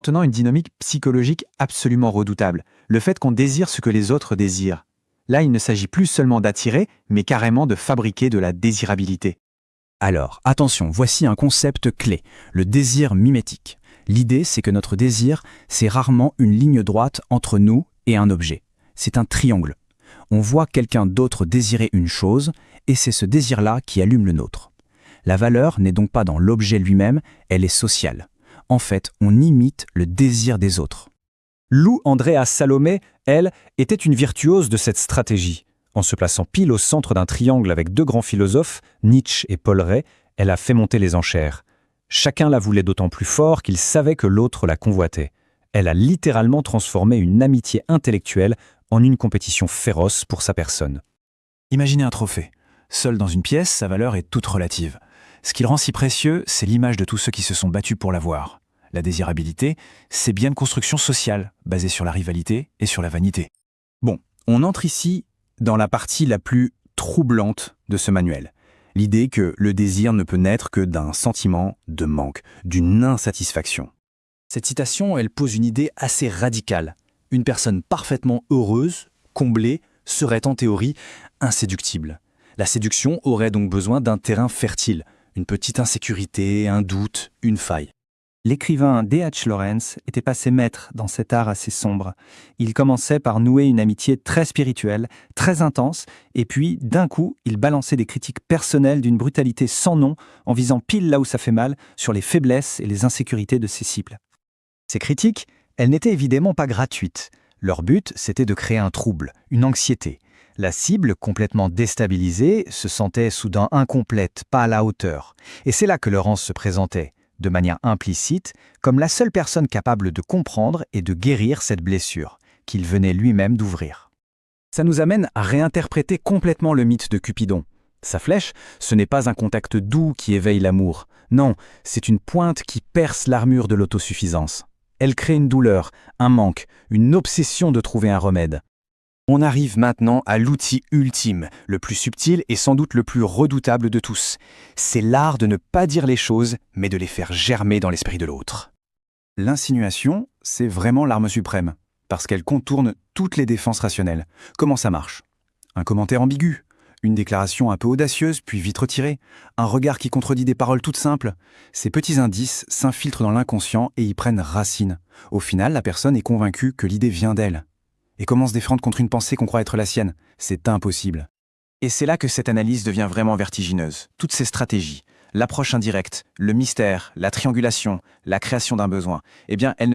tenant une dynamique psychologique absolument redoutable, le fait qu'on désire ce que les autres désirent. Là, il ne s'agit plus seulement d'attirer, mais carrément de fabriquer de la désirabilité. Alors, attention, voici un concept clé, le désir mimétique. L'idée, c'est que notre désir, c'est rarement une ligne droite entre nous et un objet. C'est un triangle. On voit quelqu'un d'autre désirer une chose, et c'est ce désir-là qui allume le nôtre. La valeur n'est donc pas dans l'objet lui-même, elle est sociale. En fait, on imite le désir des autres. Lou Andrea Salomé, elle, était une virtuose de cette stratégie. En se plaçant pile au centre d'un triangle avec deux grands philosophes, Nietzsche et Paul Rey, elle a fait monter les enchères. Chacun la voulait d'autant plus fort qu'il savait que l'autre la convoitait. Elle a littéralement transformé une amitié intellectuelle en une compétition féroce pour sa personne. Imaginez un trophée. Seul dans une pièce, sa valeur est toute relative. Ce qui le rend si précieux, c'est l'image de tous ceux qui se sont battus pour l'avoir. La désirabilité, c'est bien une construction sociale, basée sur la rivalité et sur la vanité. Bon, on entre ici dans la partie la plus troublante de ce manuel. L'idée que le désir ne peut naître que d'un sentiment de manque, d'une insatisfaction. Cette citation, elle pose une idée assez radicale. Une personne parfaitement heureuse, comblée, serait en théorie inséductible. La séduction aurait donc besoin d'un terrain fertile, une petite insécurité, un doute, une faille. L'écrivain D.H. Lawrence était passé maître dans cet art assez sombre. Il commençait par nouer une amitié très spirituelle, très intense, et puis, d'un coup, il balançait des critiques personnelles d'une brutalité sans nom, en visant pile là où ça fait mal, sur les faiblesses et les insécurités de ses cibles. Ces critiques, elles n'étaient évidemment pas gratuites. Leur but, c'était de créer un trouble, une anxiété. La cible, complètement déstabilisée, se sentait soudain incomplète, pas à la hauteur. Et c'est là que Lawrence se présentait, de manière implicite, comme la seule personne capable de comprendre et de guérir cette blessure, qu'il venait lui-même d'ouvrir. Ça nous amène à réinterpréter complètement le mythe de Cupidon. Sa flèche, ce n'est pas un contact doux qui éveille l'amour. Non, c'est une pointe qui perce l'armure de l'autosuffisance. Elle crée une douleur, un manque, une obsession de trouver un remède. On arrive maintenant à l'outil ultime, le plus subtil et sans doute le plus redoutable de tous. C'est l'art de ne pas dire les choses, mais de les faire germer dans l'esprit de l'autre. L'insinuation, c'est vraiment l'arme suprême, parce qu'elle contourne toutes les défenses rationnelles. Comment ça marche? Un commentaire ambigu, une déclaration un peu audacieuse puis vite retirée, un regard qui contredit des paroles toutes simples. Ces petits indices s'infiltrent dans l'inconscient et y prennent racine. Au final, la personne est convaincue que l'idée vient d'elle. Et comment se défendre contre une pensée qu'on croit être la sienne? C'est impossible. Et c'est là que cette analyse devient vraiment vertigineuse. Toutes ces stratégies, l'approche indirecte, le mystère, la triangulation, la création d'un besoin, eh bien, elles